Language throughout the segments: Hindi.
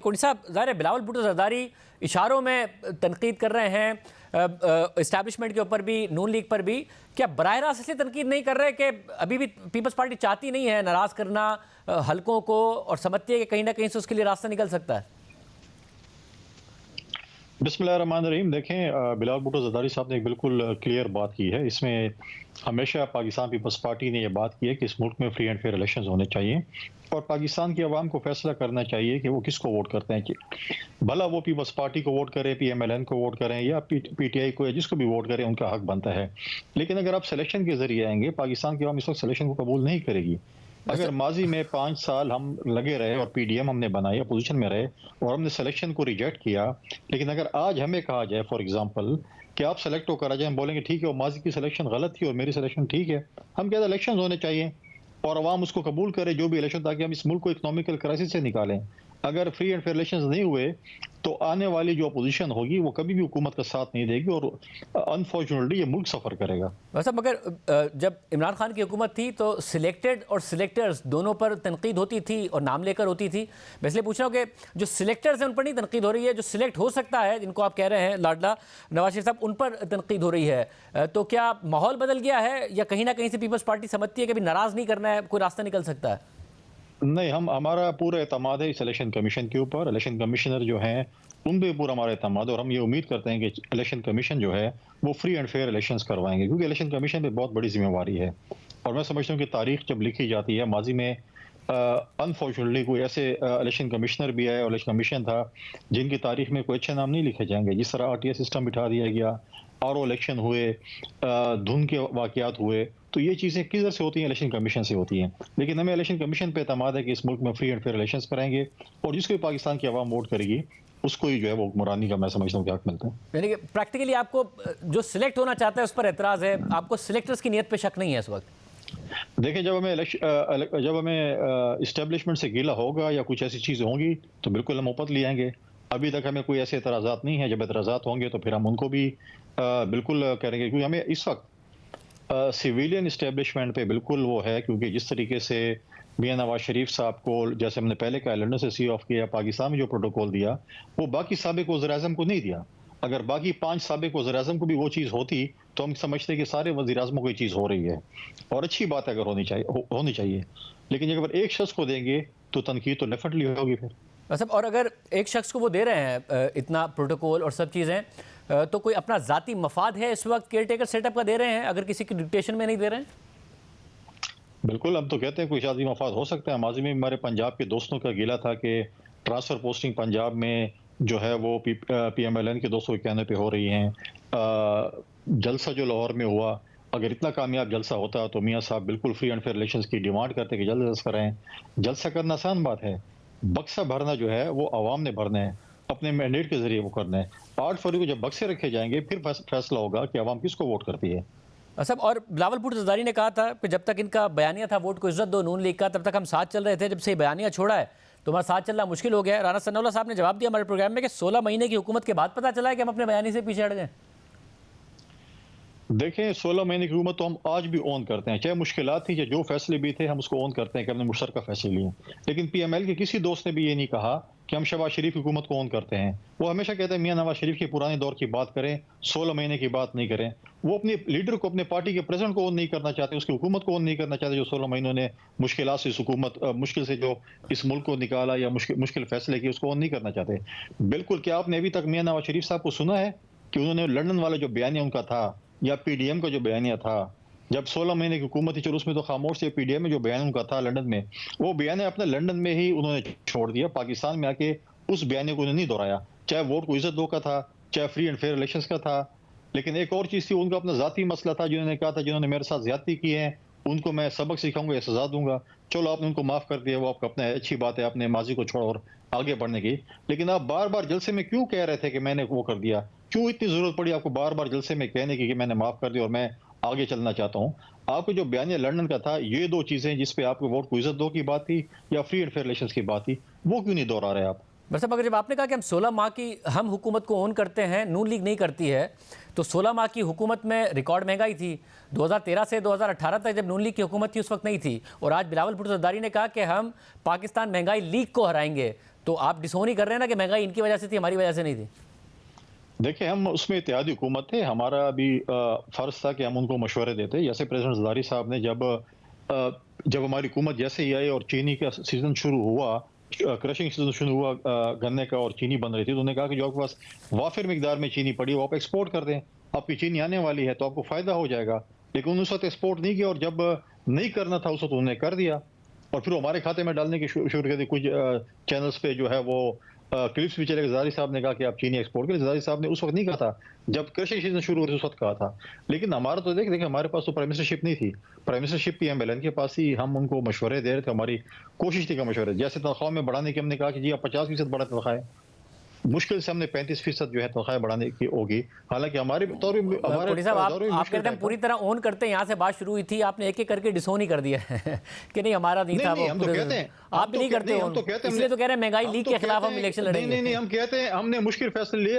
कोटी साहब, ज़ाहिर है बिलावल भुट्टो ज़रदारी इशारों में तनकीद कर रहे हैं इस्टेब्लिशमेंट के ऊपर भी, नून लीग पर भी। क्या बराह रास्त इसलिए तनकीद नहीं कर रहे कि अभी भी पीपल्स पार्टी चाहती नहीं है नाराज़ करना हलकों को, और समझती है कि कहीं ना कहीं से उसके लिए रास्ता निकल सकता है? बिस्मिल्लाहिर्रहमानिर्रहीम। देखें, बिलावल भुट्टो ज़रदारी साहब ने एक बिल्कुल क्लियर बात की है। इसमें हमेशा पाकिस्तान पीपल्स पार्टी ने यह बात की है कि इस मुल्क में फ्री एंड फेयर इलेक्शंस होने चाहिए और पाकिस्तान की आवाम को फैसला करना चाहिए कि वो किसको वोट करते हैं। कि भला वो पीपल्स पार्टी को वोट करें, PMLN को वोट करें या PTI को, या जिसको भी वोट करें, उनका हक बनता है। लेकिन अगर आप सिलेक्शन के जरिए आएंगे, पाकिस्तान की आवाम इस वक्त सिलेक्शन को कबूल नहीं करेगी। अगर माजी में 5 साल हम लगे रहे और PDM हमने बनाई, अपोजिशन में रहे और हमने सिलेक्शन को रिजेक्ट किया, लेकिन अगर आज हमें कहा जाए फॉर एग्जांपल कि आप सेलेक्ट होकर आ जाए, हम बोलेंगे ठीक है, वो माजी की सिलेक्शन गलत थी और मेरी सिलेक्शन ठीक है। हम कहते हैं इलेक्शन होने चाहिए और अवाम उसको कबूल करे, जो भी इलेक्शन, ताकि हम इस मुल्क को इकोनॉमिकल क्राइसिस से निकालें। अगर फ्री एंड फेयर इलेक्शंस नहीं हुए तो आने वाली जो अपोजिशन होगी वो कभी भी हुकूमत का साथ नहीं देगी और अनफॉर्चुनेटली ये मुल्क सफ़र करेगा। वैसे मगर जब इमरान खान की हुकूमत थी तो सिलेक्टेड और सिलेक्टर्स दोनों पर तनकीद होती थी और नाम लेकर होती थी। मैं इसलिए पूछ रहा हूँ कि जो सिलेक्टर्स हैं उन पर नहीं तनकीद हो रही है, जो सिलेक्ट हो सकता है, जिनको आप कह रहे हैं लाडला नवाज शरीफ साहब, उन पर तनकीद हो रही है। तो क्या माहौल बदल गया है या कहीं ना कहीं से पीपल्स पार्टी समझती है कि अभी नाराज़ नहीं करना है, कोई रास्ता निकल सकता है? नहीं, हमारा पूरा एतमाद है इस इलेक्शन कमीशन के ऊपर। इलेक्शन कमिश्नर जो हैं उन पे पूरा हमारा एतमाद है और हम ये उम्मीद करते हैं कि इलेक्शन कमीशन जो है वो फ्री एंड फेयर इलेक्शंस करवाएंगे, क्योंकि इलेक्शन कमीशन पे बहुत बड़ी जिम्मेवारी है। और मैं समझता हूँ कि तारीख जब लिखी जाती है, माजी में अनफॉर्चुनेटली कोई ऐसे इलेक्शन कमिश्नर भी आए और इलेक्शन कमीशन था जिनकी तारीख में कोई अच्छे नाम नहीं लिखे जाएंगे। जिस तरह RTI सिस्टम बिठा दिया गया, RO इलेक्शन हुए, धुंध के वाकयात हुए, तो ये चीज़ें किधर से होती हैं? इलेक्शन कमीशन से होती हैं। लेकिन हमें इलेक्शन कमीशन पे एतमाद है कि इस मुल्क में फ्री एंड फेयर इलेक्शंस कराएंगे और जिसको भी पाकिस्तान की आवाम वोट करेगी उसको ही जो है वो हुक्मरानी का, मैं समझता हूँ कि हक मिलता है। यानी कि प्रैक्टिकली आपको जो सिलेक्ट होना चाहता है उस पर एतराज़ है, आपको सिलेक्टर्स की नीयत पे शक नहीं है इस वक्त? देखिए, जब हमें इस्टेब्लिशमेंट से गिला होगा या कुछ ऐसी चीज़ें होंगी तो बिल्कुल हम उपत ले आएंगे। अभी तक हमें कोई ऐसे एतराज़ात नहीं है। जब एतराज़ात होंगे तो फिर हम उनको भी बिल्कुल करेंगे, क्योंकि हमें इस वक्त सिविलियन इस्टेब्लिशमेंट पे बिल्कुल वो है, क्योंकि जिस तरीके से मियां नवाज शरीफ साहब को, जैसे हमने पहले कहा, लंदन से सी ऑफ किया, पाकिस्तान में जो प्रोटोकॉल दिया वो बाकी साबिक वज़ीर-ए-आज़म को नहीं दिया। अगर बाकी 5 साबिक वज़ीर-ए-आज़म को भी वो चीज़ होती तो हम समझते हैं कि सारे वज़ीर-ए-आज़मों को ये चीज़ हो रही है और अच्छी बात है अगर होनी चाहिए। लेकिन अगर एक शख्स को देंगे तो तनकीद तो डेफिनेटली होगी फिर। मतलब और अगर एक शख्स को वो दे रहे हैं इतना प्रोटोकॉल और सब चीज़ें, तो कोई अपना ज़ाती मफाद है इस वक्त केयर टेकर सेटअप का दे रहे हैं, अगर किसी की डिक्टेशन में नहीं दे रहे हैं? बिल्कुल, हम तो कहते हैं कोई ज़ाती मफाद हो सकता है। माजी में हमारे पंजाब के दोस्तों का गिला था कि ट्रांसफ़र पोस्टिंग पंजाब में जो है वो PMLN के दोस्तों के कहने पे हो रही हैं। जलसा जो लाहौर में हुआ, अगर इतना कामयाब जलसा होता तो मियाँ साहब बिल्कुल फ्री एंड फेयर इलेक्शंस की डिमांड करते कि जल्द से जल्द कराएं। जलसा करना आसान बात है, बक्सा भरना जो है वो आवाम ने भरना है, अपने मैंडेट के जरिए वो करना है। 8 फरवरी को जब बक्से रखे जाएंगे फिर फैसला होगा कि आवाम किसको वोट करती है। सब और बिलावल भुट्टो ज़रदारी ने कहा था कि जब तक इनका बयानिया था वोट को इज्जत दो नून लीग का, तब तक हम साथ चल रहे थे, जब से बयानिया छोड़ा है तो हमारा साथ चलना मुश्किल हो गया है। राना सनाउल्लाह साहब ने जवाब दिया हमारे प्रोग्राम में कि 16 महीने की हुकूमत के बाद पता चला है कि हम अपने बयानी से पीछे हट गए। देखें, 16 महीने की हुकूमत तो हम आज भी ओन करते हैं, चाहे मुश्किलात थी, चाहे जो फैसले भी थे, हम उसको ओन करते हैं कि हमने मुश्तरका फैसले लिए। लेकिन PML के किसी दोस्त ने भी ये नहीं कहा कि हम शहबाज शरीफ की हुकूमत को ओन करते हैं। वो हमेशा कहते हैं मियां नवाज शरीफ के पुराने दौर की बात करें, 16 महीने की बात नहीं करें। वो अपने लीडर को, अपने पार्टी के प्रेसिडेंट को ओन नहीं करना चाहते, उसकी हुकूमत को ओन नहीं करना चाहते, जो 16 महीनों ने मुश्किलात से इस हुकूमत, मुश्किल से जो इस मुल्क को निकाला या मुश्किल फैसले किए, उसको ओन नहीं करना चाहते। बिल्कुल, क्या आपने अभी तक मियां नवाज शरीफ साहब को सुना है कि उन्होंने लंदन वाला जो बयानिया उनका था या PDM का जो बयानिया था, जब 16 महीने की हुकूमत थी, चलो उसमें तो खामोश थे, PDM में जो बयान उनका था लंदन में, वो बयानिया अपने लंदन में ही उन्होंने छोड़ दिया। पाकिस्तान में आके उस बयानिया को उन्होंने नहीं दोहराया, चाहे वोट को इज्जत दो का था, चाहे फ्री एंड फेयर इलेक्शंस का था। लेकिन एक और चीज़ थी, उनका अपना ज़ाती मसला था, जिन्होंने कहा था जिन्होंने मेरे साथ ज्यादती की है उनको मैं सबक सिखाऊंगा या सजा दूंगा। चलो आपने उनको माफ़ कर दिया, वो आपका अपना अच्छी बात है, अपने माजी को छोड़ो और आगे बढ़ने की। लेकिन आप बार बार जलसे में क्यों कह रहे थे कि मैंने वो कर दिया? क्यों इतनी ज़रूरत पड़ी आपको बार बार जलसे में कहने की कि मैंने माफ़ कर दिया और मैं आगे चलना चाहता हूँ? आपको जो बयानिया लंदन का था, ये 2 चीज़ें जिस पे आपको वोट को इज्जत दो की बात थी या फ्री एंड फेयर इलेक्शंस की बात थी, वो क्यों नहीं दोहरा रहे आप? मतलब अगर जब आपने कहा कि हम 16 माह की हम हुकूमत को ओन करते हैं, नून लीग नहीं करती है, तो 16 माह की हुकूमत में रिकॉर्ड महंगाई थी। 2013 से 2018 तक जब नून लीग की हुकूमत थी उस वक्त नहीं थी। और आज बिलावल भुट्टो ज़रदारी ने कहा कि हम पाकिस्तान महंगाई लीग को हराएंगे। तो आप डिसोन ही कर रहे हैं ना कि महंगाई इनकी वजह से थी, हमारी वजह से नहीं थी। देखिए, हम उसमें इत्तेहादी हुकूमत थे, हमारा भी फ़र्ज़ था कि हम उनको मशवरे देते। जैसे प्रेसिडेंट ज़रदारी साहब ने जब हमारी हुकूमत जैसे ही आई और चीनी का सीज़न शुरू हुआ, क्रशिंग सीज़न शुरू हुआ गन्ने का और चीनी बन रही थी, तो उन्होंने कहा कि जो आपके पास वाफिर मिकदार में चीनी पड़ी है, वो आप एक्सपोर्ट कर दें। आपकी चीनी आने वाली है, तो आपको फ़ायदा हो जाएगा। लेकिन उन्होंने उस वक़्त एक्सपोर्ट नहीं किया और जब नहीं करना था, उस वक़्त उन्होंने कर दिया और फिर वो हमारे खाते में डालने की शुरू कर दी। कुछ चैनल्स पे जो है वो क्लिप्स भी चले गए। ज़रदारी साहब ने कहा कि आप चीनी एक्सपोर्ट करें। ज़रदारी साहब ने उस वक़्त नहीं कहा था, जब क्रशिंग सीज़न शुरू हो रही थी, उस वक़्त कहा था। लेकिन हमारा तो देखिए हमारे पास तो प्राइम मिनिस्टरशिप नहीं थी। प्राइम मिनिस्टरशिप पीएमएलएन के पास ही हम उनको मशवरे दे रहे थे, हमारी कोशिश थी कि मशवरे जैसे तनख्वाह में बढ़ाने की हमने कहा कि जी आप 50% बढ़ा तनख्वाहें। मुश्किल से हमने 35% जो है तनख्वाहें बढ़ाने की होगी। हालाँकि हमारे तौर में हमारे कोटी साहब, दौर में आप मुश्किल कहते हैं टाइम पूरी था। तरह ओन करते हैं, यहाँ से बात शुरू हुई थी, आपने एक-एक करके डिसोन ही कर दिया है कि नहीं हमारा नहीं था वो। हम तो कहते हैं, आप भी नहीं करते नहीं, हो, हम तो कहते हैं इसलिए तो कह रहे हैं महंगाई हम लीग तो के खिलाफ कहते हम हैं इलेक्शन नहीं, लड़ेंगे। नहीं, हम कहते हैं हमने मुश्किल फैसले लिए,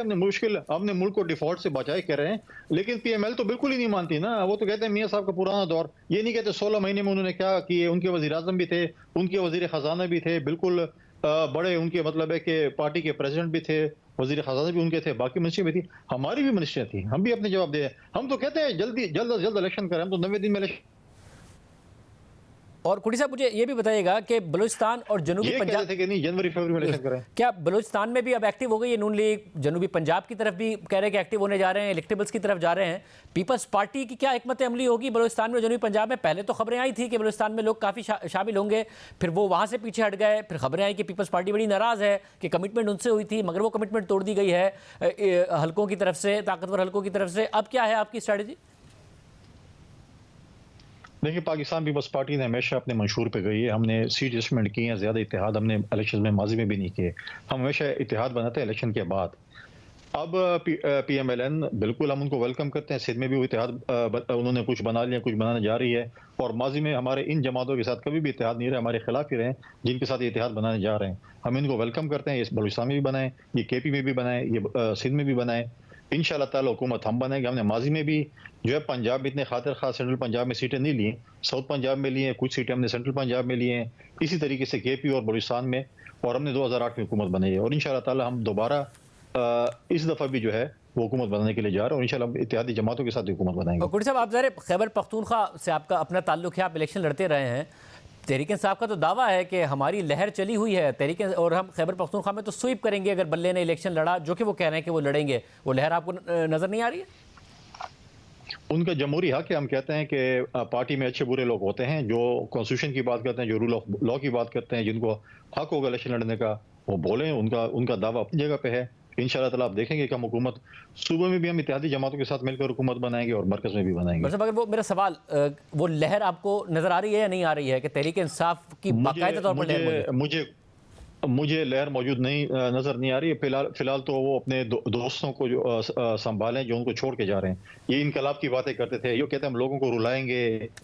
हमने मुल्क को डिफ़ॉल्ट से बचाए कह रहे हैं, लेकिन पीएमएल तो बिल्कुल ही नहीं मानती ना। वो तो कहते हैं मियाँ साहब का पुराना दौर, ये नहीं कहते 16 महीने में उन्होंने क्या किए, उनके वज़ीर-ए-आज़म भी थे, उनके वज़ीर ख़ज़ाना भी थे, बिल्कुल बड़े उनके मतलब है कि पार्टी के प्रेसिडेंट भी थे, वज़ीर ख़ज़ाना भी उनके थे, बाकी मिनिस्ट्री भी थी, हमारी भी मिनिस्ट्रियाँ थी, हम भी अपने जवाब दे। हम तो कहते हैं जल्द से जल्द इलेक्शन करें, हम तो 90 दिन में इलेक्शन और कुटी साहब मुझे ये भी बताइएगा कि बलूचिस्तान और जनूबी ये कह रहे पंजाब, थे कि नहीं जनवरी-फरवरी में इलेक्शन करें। क्या बलूचिस्तान में भी अब एक्टिव हो गई है नून लीग? जनूबी पंजाब की तरफ भी कह रहे हैं कि एक्टिव होने जा रहे हैं, इलेक्टेबल्स की तरफ जा रहे हैं। पीपल्स पार्टी की क्या हिकमत अमली होगी बलूचिस्तान में और जनूबी पंजाब में? पहले तो खबरें आई थी कि बलूचिस्तान में लोग काफ़ी शामिल होंगे, फिर वो वहाँ से पीछे हट गए, फिर खबरें आई कि पीपल्स पार्टी बड़ी नाराज़ है कि कमिटमेंट उनसे हुई थी मगर वो कमिटमेंट तोड़ दी गई है हल्कों की तरफ से, ताकतवर हल्कों की तरफ से। अब क्या है आपकी स्ट्रैटेजी? देखिए, पाकिस्तान पीपल्स पार्टी ने हमेशा अपने मंशूर पे गई है। हमने सीट एडजस्टमेंट किए हैं, ज़्यादा इत्तेहाद हमने इलेक्शन में माजी में भी नहीं किए। हम हमेशा इत्तेहाद बनाते हैं इलेक्शन के बाद। अब पीएमएलएन बिल्कुल हम उनको वेलकम करते हैं। सिंध में भी वो इत्तेहाद उन्होंने कुछ बना लिया, कुछ बनाने जा रही है और माजी में हमारे इन जमातों के साथ कभी भी इत्तेहाद नहीं रहे, हमारे खिलाफ ही रहे, जिनके साथ ये इत्तेहाद बनाने जा रहे हैं। हम इनको वेलकम करते हैं, ये बलूचिस्तान में भी बनाएं, ये केपी में भी बनाएं, ये सिंध में भी बनाएं। इंशाअल्लाह ताला हुकूमत हम बनाएंगे। हमने माजी में भी जो है पंजाब में इतने खातिर खास सेंट्रल पंजाब में सीटें नहीं ली, साउथ पंजाब में ली हैं, कुछ सीटें हमने सेंट्रल पंजाब में ली हैं, इसी तरीके से केपी और बलूचिस्तान में, और हमने 2008 में हुकूमत बनाई है और इंशाअल्लाह ताला हम दोबारा इस दफ़ा भी जो है वो हुकूमत बनाने के लिए जा रहे हैं और इंशाअल्लाह हम इत्तेहादी जमातों के साथ हुकूमत बनाएंगे। कुटी साहब, आप ज़रा खैबर पख्तूनख्वा से आपका अपना ताल्लुक है, आप इलेक्शन लड़ते रहे हैं। तहरीक इंसाफ का तो दावा है कि हमारी लहर चली हुई है तहरीक, और हम खैबर पख्तूनख्वा में तो स्वीप करेंगे अगर बल्ले ने इलेक्शन लड़ा, जो कि वो कह रहे हैं कि वो लड़ेंगे। वो लहर आपको नज़र नहीं आ रही है? उनका जमहूरी हक है। हम कहते हैं कि पार्टी में अच्छे बुरे लोग होते हैं जो कॉन्स्टिट्यूशन की बात करते हैं, जो रूल ऑफ लॉ की बात करते हैं, जिनको हक होगा इलेक्शन लड़ने का, वो बोलें। उनका दावा अपनी जगह पे है। इंशाअल्लाह ताला आप देखेंगे कि हम हुकूमत सूबे में भी हम इत्तेहादी जमातों के साथ मिलकर हुकूमत बनाएंगे और मरकज़ में भी बनाएंगे। मतलब अगर वो मेरा सवाल, वो लहर आपको नज़र आ रही है या नहीं आ रही है कि तहरीक इंसाफ की बाकायदा तौर पर लहर मौजूद है? मुझे लहर मौजूद नहीं नजर नहीं आ रही है। फिलहाल तो वो अपने दोस्तों को जो संभालें जो उनको छोड़ के जा रहे हैं। ये इनकलाब की बातें करते थे, ये कहते हैं हम लोगों को रुलाएंगे,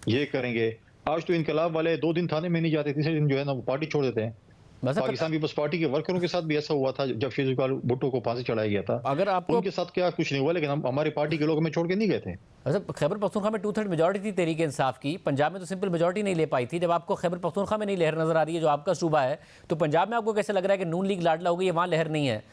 ये करेंगे। आज तो इनकलाब वाले 2 दिन थाने में नहीं जाते, तीसरे दिन जो है ना वो पार्टी छोड़ देते हैं। पाकिस्तान पीपल्स पार्टी के वर्करों के साथ भी ऐसा हुआ था जब शेख जुल्फ़िकार भुट्टो को फांसी चढ़ाया गया था। अगर आपको उनके साथ क्या कुछ नहीं हुआ, लेकिन हमारी पार्टी के लोग हमें छोड़ के नहीं गए थे। अच्छा, खैबर पख्तूनख्वा में 2/3 मेजॉरिटी थी तहरीक इंसाफ की, पंजाब में तो सिंपल मेजॉरिटी नहीं ले पाई थी। जब आपको खैबर पख्तूनख्वा में नहीं लहर नजर आ रही है जो आपका सूबा है, तो पंजाब में आपको कैसे लग रहा है कि नून लीग लाडला हो गई है, वहाँ लहर नहीं है?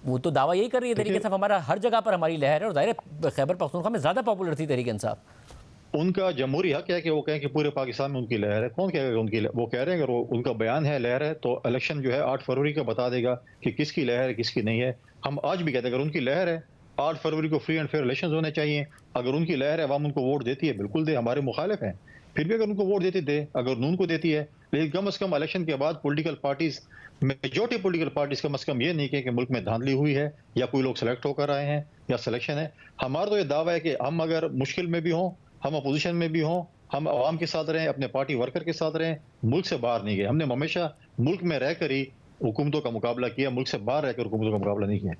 वो तो दावा यही कर रही है तहरीक इंसाफ हमारा हर जगह पर हमारी लहर है, और जाहिर खैबर पख्तूनख्वा में ज़्यादा पॉपुलर थी तहरीक इंसाफ। उनका जमहूरी हक है कि वो कहें कि पूरे पाकिस्तान में उनकी लहर है। कौन कहेगा उनकी वो कह रहे हैं, अगर वो उनका बयान है लहर है तो इलेक्शन जो है 8 फरवरी का बता देगा कि किसकी लहर है किसकी नहीं है। हम आज भी कहते हैं अगर उनकी लहर है 8 फरवरी को फ्री एंड फेयर इलेक्शन होने चाहिए। अगर उनकी लहर है, अवाम उनको वोट देती है, बिल्कुल दे, हमारे मुखालिफ हैं, फिर भी अगर उनको वोट देती दे, अगर नून को देती है। लेकिन कम अज़ कम इलेक्शन के बाद political parties, majority political parties कम अज़ कम ये नहीं कहें कि मुल्क में धांधली हुई है या कोई लोग सेलेक्ट होकर आए हैं या सिलेक्शन है। हमारा तो ये दावा है कि हम अगर मुश्किल में भी हों, हम अपोजिशन में भी हों, हम आवाम के साथ रहें, अपने पार्टी वर्कर के साथ रहें, मुल्क से बाहर नहीं गए। हमने हमेशा मुल्क में रहकर ही हुकूमतों का मुकाबला किया, मुल्क से बाहर रहकर हुकूमतों का मुकाबला नहीं किया।